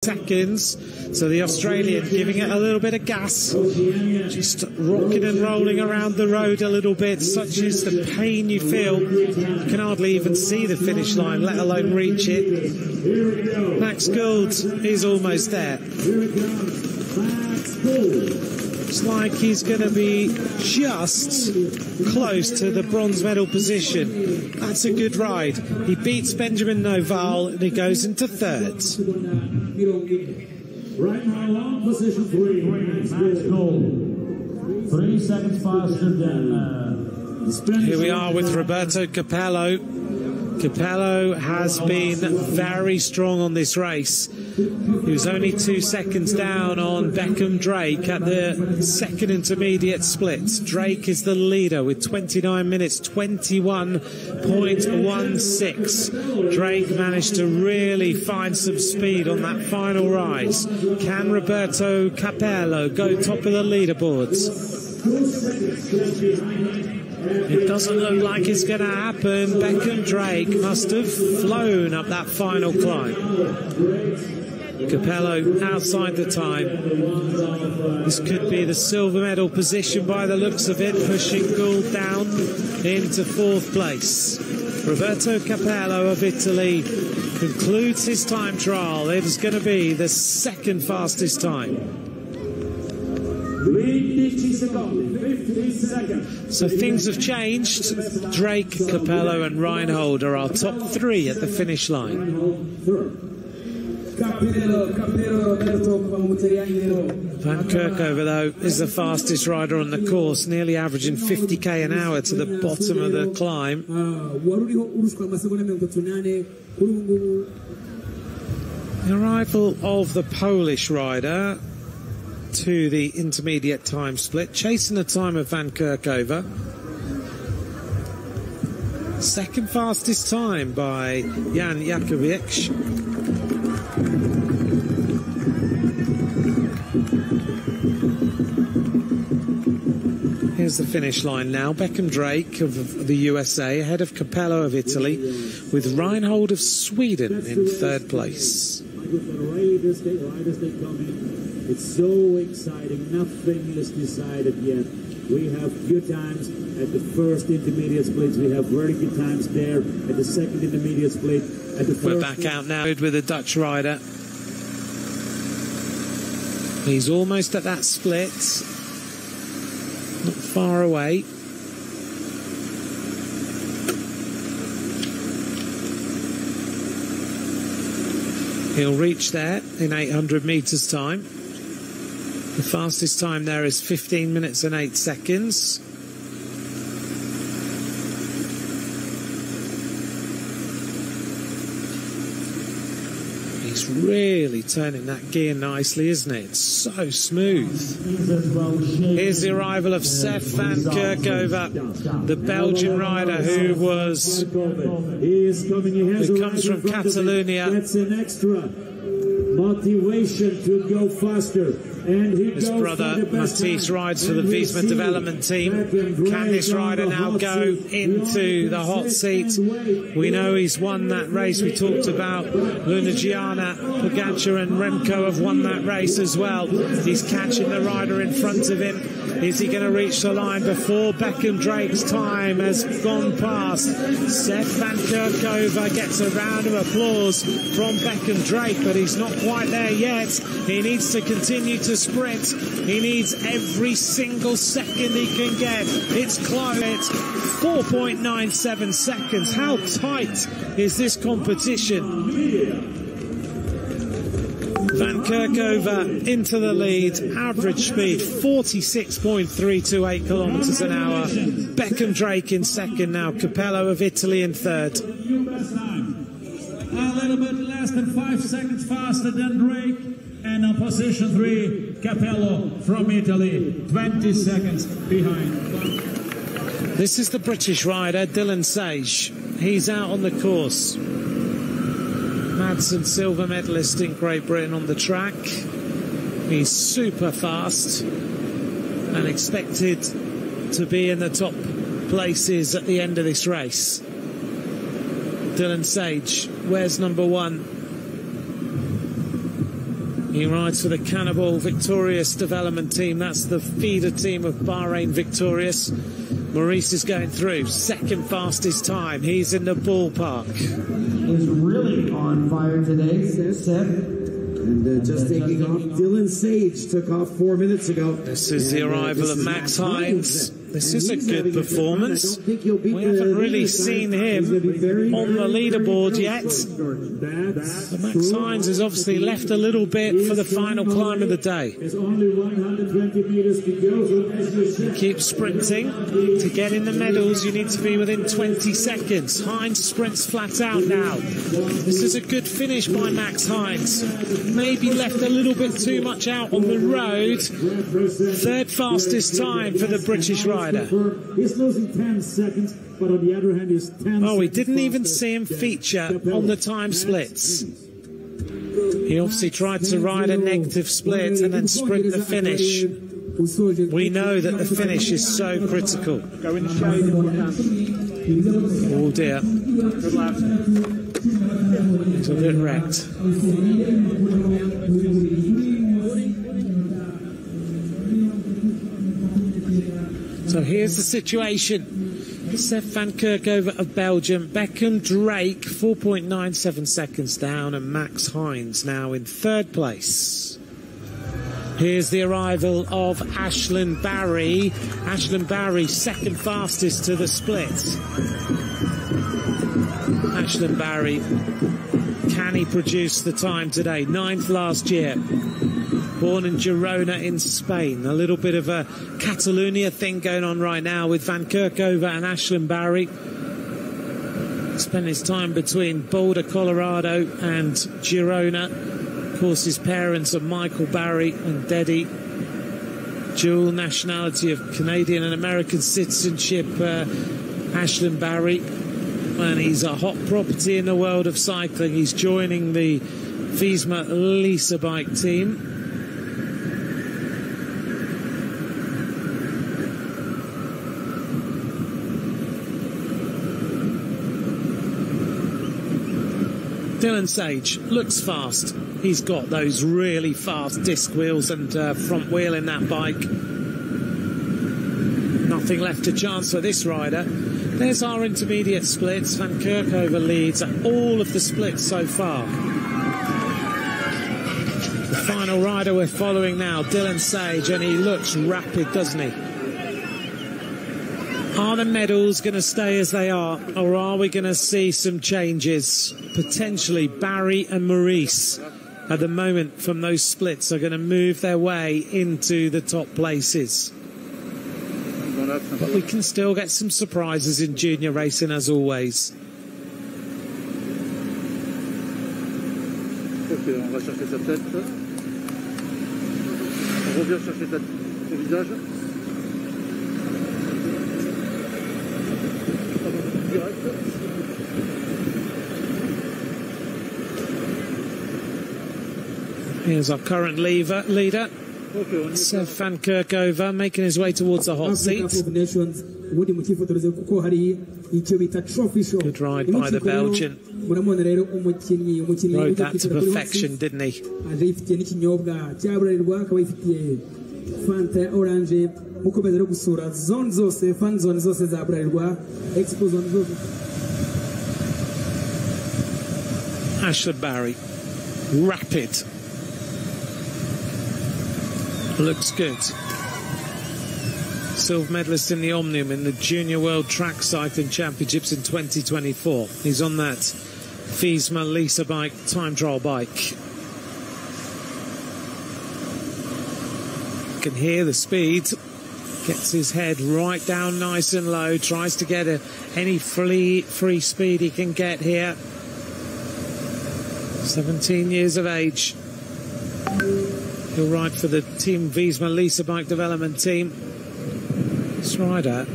seconds. So the Australian giving it a little bit of gas, just rocking and rolling around the road a little bit. Such is the pain you feel. You can hardly even see the finish line, let alone reach it. Max Gould is almost there. Looks like he's going to be just close to the bronze medal position. That's a good ride. He beats Benjamin Noval and he goes into third. Right now, long position 3, Max Gould. 3 seconds faster than... Here we are with Roberto Capello. Capello has been very strong on this race. He was only 2 seconds down on Beckham Drake at the second intermediate split. Drake is the leader with 29 minutes 21.16. Drake managed to really find some speed on that final rise. Can Roberto Capello go top of the leaderboards? It doesn't look like it's going to happen. Beckham Drake must have flown up that final climb. Capello outside the time. This could be the silver medal position by the looks of it, pushing Gould down into 4th place. Roberto Capello of Italy concludes his time trial. It is going to be the 2nd fastest time. 50 seconds. So things have changed. Drake, Capello and Reinhold are our top 3 at the finish line. Van Kerkhove, though, is the fastest rider on the course, nearly averaging 50k an hour to the bottom of the climb. The arrival of the Polish rider to the intermediate time split, chasing the time of Van Kerkhove. 2nd fastest time by Jan Jakovic. Here's the finish line now. Beckham Drake of the USA ahead of Capello of Italy, with Reinhold of Sweden in 3rd place. It's so exciting. Nothing is decided yet. We have good times at the first intermediate split. We have very good times there at the second intermediate split. At the We're back out now with the Dutch rider. He's almost at that split. Not far away. He'll reach there in 800 metres time. The fastest time there is 15 minutes and 8 seconds. He's really turning that gear nicely, isn't it? It's so smooth. Here's the arrival of Sef Van Kerkhove, the Belgian rider who comes from Catalonia. That's an extra motivation to go faster. And his brother Matisse rides for the Wiesmann development team. Can this rider now go into the hot seat? We know he's won that race. We talked about Lunagiana, Pogacar and Remco have won that race as well. He's catching the rider in front of him. Is he going to reach the line before Beckham Drake's time has gone past? Sef Van Kerkhove gets a round of applause from Beckham Drake, but he's not quite there yet. He needs to continue to sprint. He needs every single second he can get. It's close. It's 4.97 seconds. How tight is this competition? Van Kerkhove into the lead. Average speed 46.328 kilometres an hour. Beckham Drake in 2nd now. Capello of Italy in 3rd. A little bit less than 5 seconds faster than Drake. And on position 3, Capello from Italy, 20 seconds behind. This is the British rider, Dylan Sage. He's out on the course. Madsen, silver medalist in Great Britain on the track. He's super fast and expected to be in the top places at the end of this race. Dylan Sage, where's number 1? He rides for the Cannibal Victorious development team. That's the feeder team of Bahrain Victorious. Maurice is going through, second fastest time. He's in the ballpark. He's really on fire today, Seb. And just taking off, Dylan Sage took off 4 minutes ago. This is the arrival of Max Hines. This is a good performance. We haven't really seen him on the leaderboard yet. So Max Hines has obviously left a little bit for the final climb of the day. There's only 120 meters to go. Keep sprinting. To get in the medals, you need to be within 20 seconds. Hines sprints flat out now. This is a good finish by Max Hines. Maybe left a little bit too much out on the road. Third fastest time for the British rider. He's losing 10 seconds, but on the other hand, he's 10 Oh, we didn't even see him feature on the time splits. He obviously tried to ride a negative split and then sprint the finish. We know that the finish is so critical. Oh dear. He's a bit wrecked. So here's the situation. Seth van Kerkhoven of Belgium, Beckham Drake 4.97 seconds down, and Max Hines now in third place. Here's the arrival of Ashlyn Barry. Ashlyn Barry second fastest to the split. Ashlyn Barry, can he produce the time today? 9th last year. Born in Girona in Spain. A little bit of a Catalonia thing going on right now with Van Kerkhoven and Ashlyn Barry. Spent his time between Boulder, Colorado and Girona. Of course, his parents are Michael Barry and Deddy. Dual nationality of Canadian and American citizenship, Ashlyn Barry. And he's a hot property in the world of cycling. He's joining the Visma Lisa bike team. Dylan Sage looks fast. He's got those really fast disc wheels and front wheel in that bike. Nothing left to chance for this rider. There's our intermediate splits. Van Kerkhoven leads at all of the splits so far. The final rider we're following now, Dylan Sage, and he looks rapid, doesn't he? Are the medals going to stay as they are, or are we going to see some changes? Potentially Barry and Maurice at the moment from those splits are going to move their way into the top places. But we can still get some surprises in junior racing as always. Ok, on va chercher sa tête. On revient chercher son visage. Here's our current leader. Seth van Kerkhoven making his way towards the hot seat. Good ride by the Belgian. Rode that to perfection, didn't he? Ashlyn Barry, rapid. Looks good. Silver medalist in the Omnium in the Junior World Track Cycling Championships in 2024. He's on that Visma Lisa bike, time trial bike. You can hear the speed. Gets his head right down nice and low. Tries to get any free speed he can get here. 17 years of age. He'll ride for the Team Visma Lisa bike development team. This rider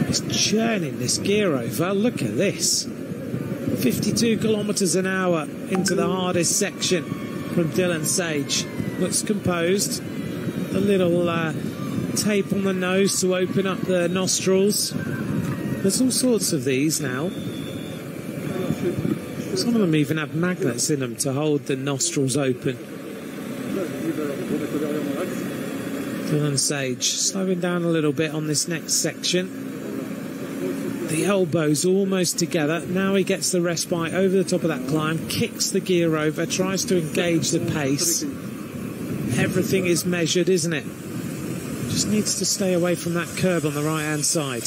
is churning this gear over. Look at this. 52 kilometres an hour into the hardest section from Dylan Sage. Looks composed. A little tape on the nose to open up the nostrils. There's all sorts of these now. Some of them even have magnets in them to hold the nostrils open. Dylan Sage slowing down a little bit on this next section. The elbows almost together. Now he gets the respite over the top of that climb, kicks the gear over, tries to engage the pace. Everything is measured, isn't it? Just needs to stay away from that curb on the right-hand side.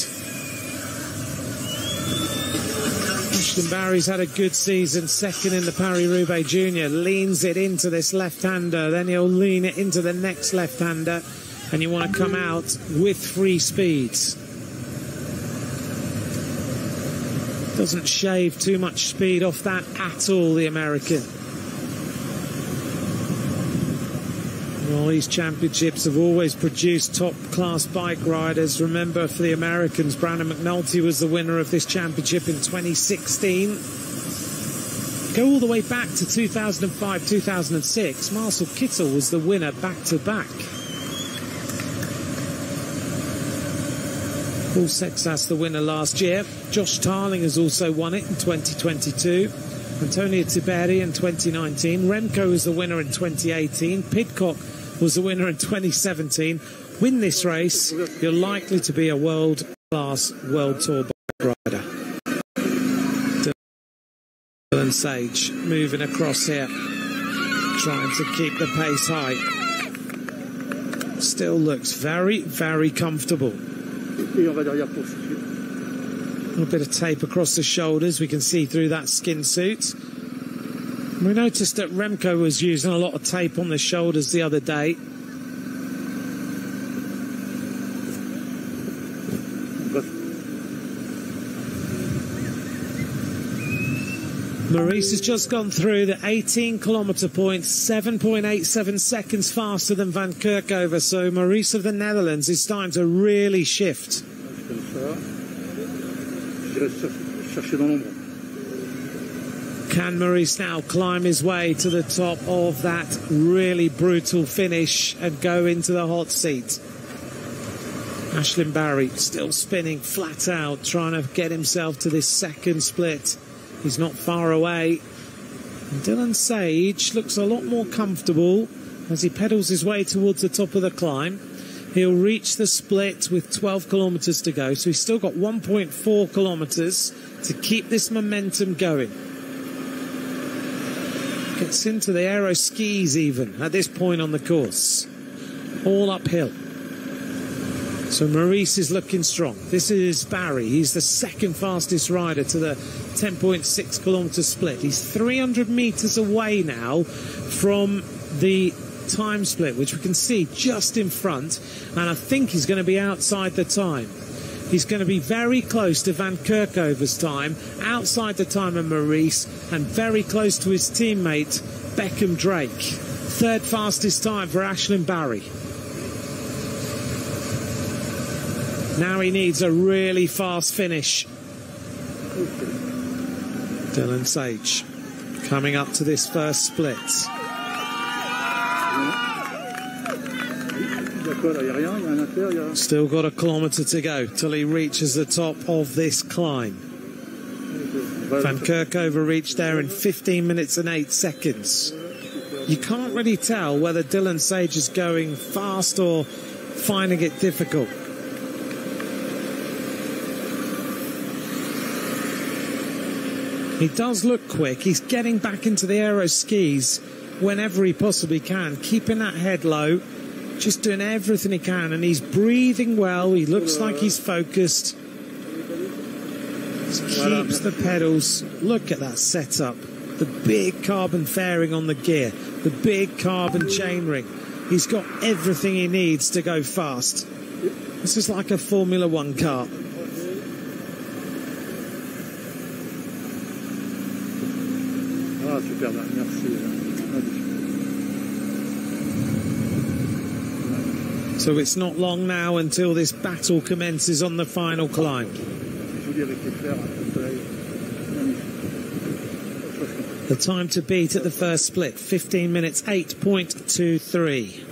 Ashlyn Barry's had a good season, second in the Paris-Roubaix Junior. Leans it into this left-hander, then he'll lean it into the next left-hander, and you want to come out with free speeds. Doesn't shave too much speed off that at all, the American. Well, these championships have always produced top-class bike riders. Remember, for the Americans, Brandon McNulty was the winner of this championship in 2016. Go all the way back to 2005, 2006. Marcel Kittel was the winner back-to-back. Paul Sexas the winner last year. Josh Tarling has also won it in 2022. Antonio Tiberi in 2019. Remco was the winner in 2018. Pidcock was the winner in 2017. Win this race, you're likely to be a world-class World Tour bike rider. Dylan Sage moving across here, trying to keep the pace high. Still looks very, very comfortable. A little bit of tape across the shoulders, we can see through that skin suit. We noticed that Remco was using a lot of tape on the shoulders the other day. Maurice has just gone through the 18-kilometre point, 7.87 seconds faster than Van Kerkhove. So Maurice of the Netherlands is starting to really shift. Can Maurice now climb his way to the top of that really brutal finish and go into the hot seat? Ashlyn Barry still spinning flat out, trying to get himself to this second split. He's not far away. And Dylan Sage looks a lot more comfortable as he pedals his way towards the top of the climb. He'll reach the split with 12 kilometres to go, so he's still got 1.4 kilometres to keep this momentum going. Gets into the aero skis even at this point on the course. All uphill. So Maurice is looking strong. This is Barry. He's the second fastest rider to the 10.6 kilometre split. He's 300 metres away now from the time split, which we can see just in front, and I think he's going to be outside the time. He's going to be very close to Van Kerkhove's time, outside the time of Maurice, and very close to his teammate Beckham Drake. Third fastest time for Ashlyn Barry. Now he needs a really fast finish. Dylan Sage coming up to this first split. Still got a kilometre to go till he reaches the top of this climb. Van Kerkhove reached there in 15 minutes and 8 seconds. You can't really tell whether Dylan Sage is going fast or finding it difficult. He does look quick. He's getting back into the aero skis whenever he possibly can, keeping that head low, just doing everything he can, and he's breathing well. He looks like he's focused. Just keeps the pedals. Look at that setup. The big carbon fairing on the gear, the big carbon chainring. He's got everything he needs to go fast. This is like a Formula One car. So it's not long now until this battle commences on the final climb. The time to beat at the first split, 15 minutes 8.23.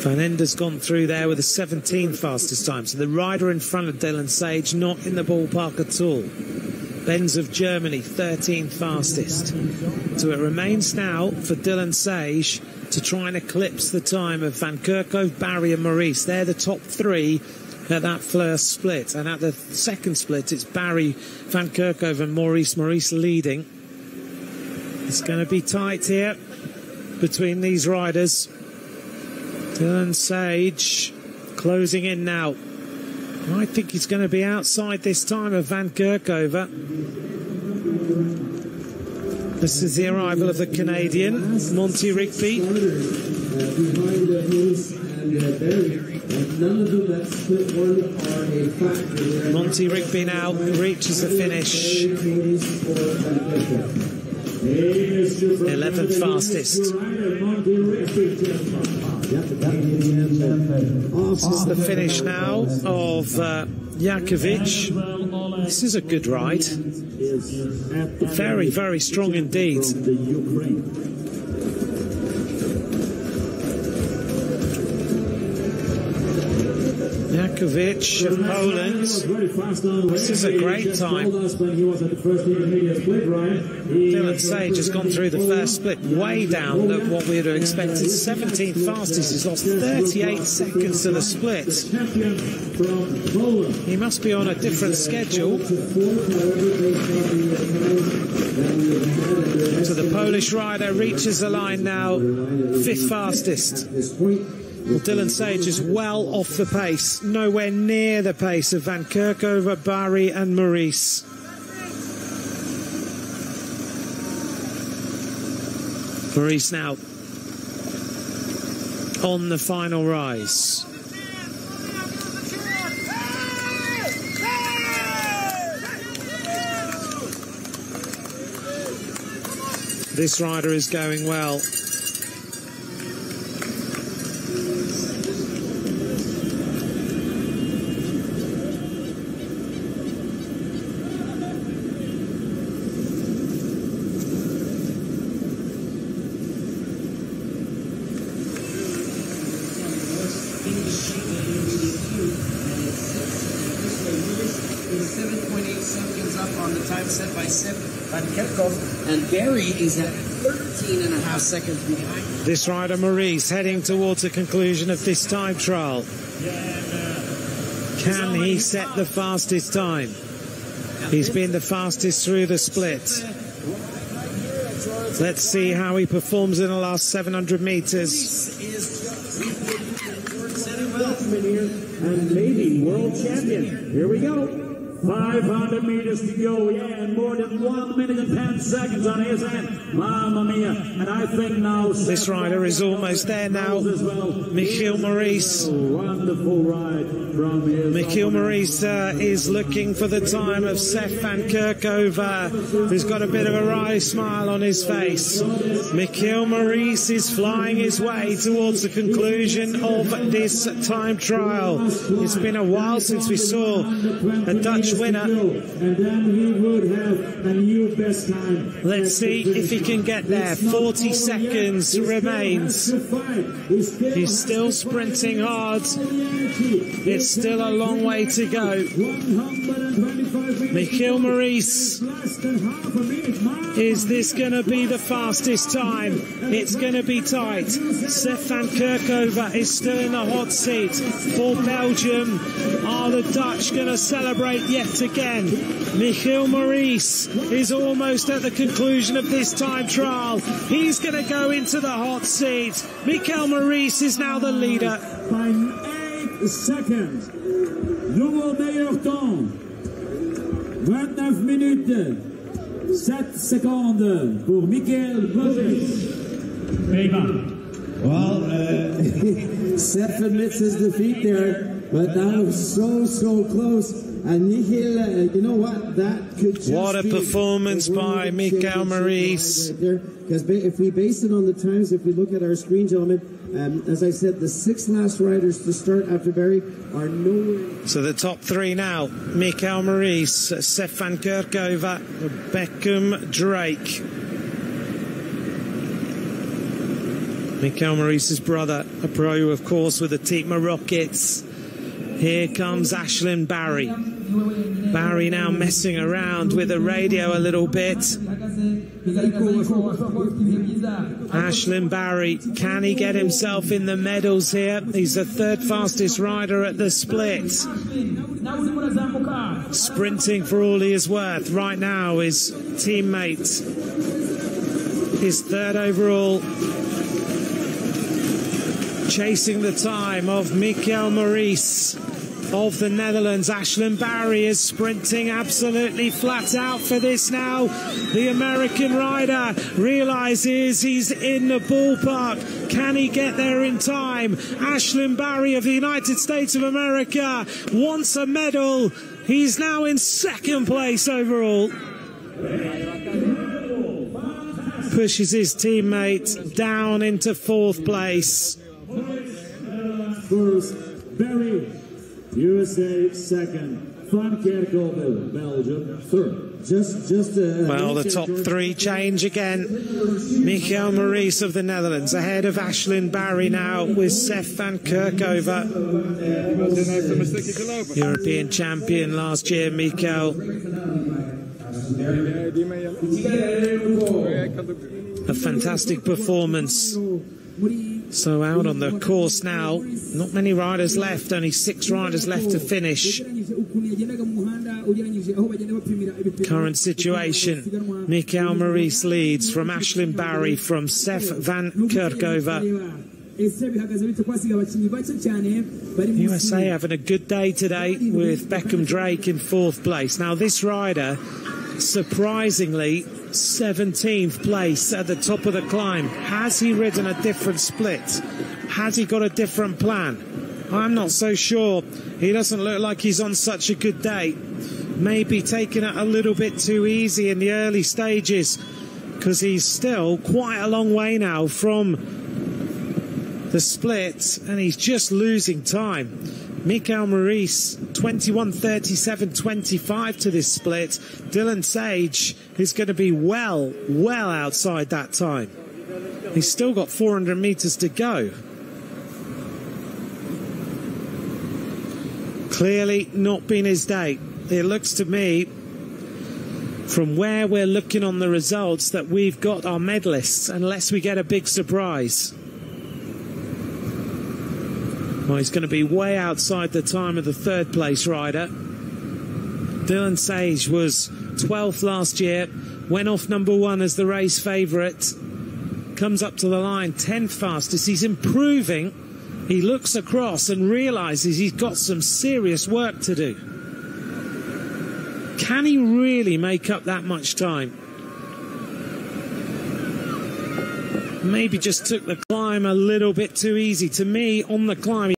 Van Ender's gone through there with the 17th fastest time. So the rider in front of Dylan Sage not in the ballpark at all. Benz of Germany, 13th fastest. So it remains now for Dylan Sage to try and eclipse the time of Van Kerkhove, Barry and Maurice. They're the top three at that first split. And at the second split, it's Barry, Van Kerkhove and Maurice leading. It's going to be tight here between these riders. Dylan Sage closing in now. I think he's going to be outside this time of Van Kerkhove. This is the arrival of the Canadian, Monty Rigby. Monty Rigby now reaches the finish. 11th fastest. This is the finish now of Jakovic. This is a good ride. Very, very strong indeed. Jakovic of Poland. This is a great time. Dylan Sage has gone through the first split way down at what we would have expected. 17th fastest. He's lost 38 seconds to the split. He must be on a different schedule so the Polish rider reaches the line now, 5th fastest. Well, Dylan Sage is well off the pace, nowhere near the pace of Van Kerkhove, Barry and Maurice. Maurice now on the final rise. This rider is going well. And Barry is at 13.5 seconds behind. This rider, Maurice, heading towards the conclusion of this time trial. Can he set the fastest time? He's been the fastest through the split. Let's see how he performs in the last 700 meters. And maybe world champion. Here we go. 500 meters to go, and more than 1 minute and 10 seconds on his hand. Mamma mia. And I think now this rider is almost there now. Michiel Maurice. Wonderful ride from his. Michiel Maurice is looking for the time of Seth Van Kerkhove, who's got a bit of a wry smile on his face. Michiel Maurice is flying his way towards the conclusion of this time trial. It's been a while since we saw a Dutch winner. And then he would have a new best time. Let's see if he can get there. 40 seconds remains. He's still sprinting hard. It's still a long way to go. Michiel Maurice. Is this going to be the fastest time? It's going to be tight. Seth Van Kerkhove is still in the hot seat. For Belgium, are the Dutch going to celebrate yet again? Michiel Maurice is almost at the conclusion of this time trial. He's going to go into the hot seat. Michiel Maurice is now the leader. By 8 seconds. Nouveau meilleur temps. 29 minutes. 7 secondes pour Michiel Maurice. Well, Seth admits his defeat there, but that was so close. And Michiel, you know what? That could just what a performance by Michiel Maurice. Because if we base it on the times, if we look at our screen, gentlemen, as I said, the 6 last riders to start after Barry are nowhere. So the top 3 now: Michiel Maurice, Seth Van Kerkhove, Beckham, Drake. Michiel Maurice's brother, a pro, of course, with the Team Rockets. Here comes Ashlyn Barry. Barry now messing around with the radio a little bit. Ashlyn Barry, can he get himself in the medals here? He's the third fastest rider at the split. Sprinting for all he is worth. Right now, his teammate is third overall. Chasing the time of Michael Maurice of the Netherlands. Ashlyn Barry is sprinting absolutely flat out for this now. The American rider realizes he's in the ballpark. Can he get there in time? Ashlyn Barry of the United States of America wants a medal. He's now in second place overall. Pushes his teammate down into fourth place. First, Barry, USA second. Van Kerkhoven, Belgium third. Well, the top three change again. Michael Maurice of the Netherlands ahead of Ashlyn Barry now with Sef van Kerkhoven. European champion last year, Michael. A fantastic performance. So out on the course now, not many riders left, only 6 riders left to finish. Current situation, Michael Maurice leads from Ashlyn Barry from Sef van Kerkhoven. USA having a good day today with Beckham Drake in 4th place. Now this rider, surprisingly, 17th place at the top of the climb. Has he ridden a different split? Has he got a different plan? I'm not so sure. He doesn't look like he's on such a good day. Maybe taking it a little bit too easy in the early stages, because he's still quite a long way now from the split and he's just losing time. Michael Maurice, 21:37.25 to this split. Dylan Sage is going to be well outside that time. He's still got 400 meters to go. Clearly not been his day. It looks to me, from where we're looking on the results, that we've got our medalists, unless we get a big surprise. Well, he's going to be way outside the time of the 3rd place rider. Dylan Sage was 12th last year, went off number 1 as the race favourite, comes up to the line 10th fastest. He's improving. He looks across and realises he's got some serious work to do. Can he really make up that much time? Maybe just took the climb a little bit too easy. To me, on the climb,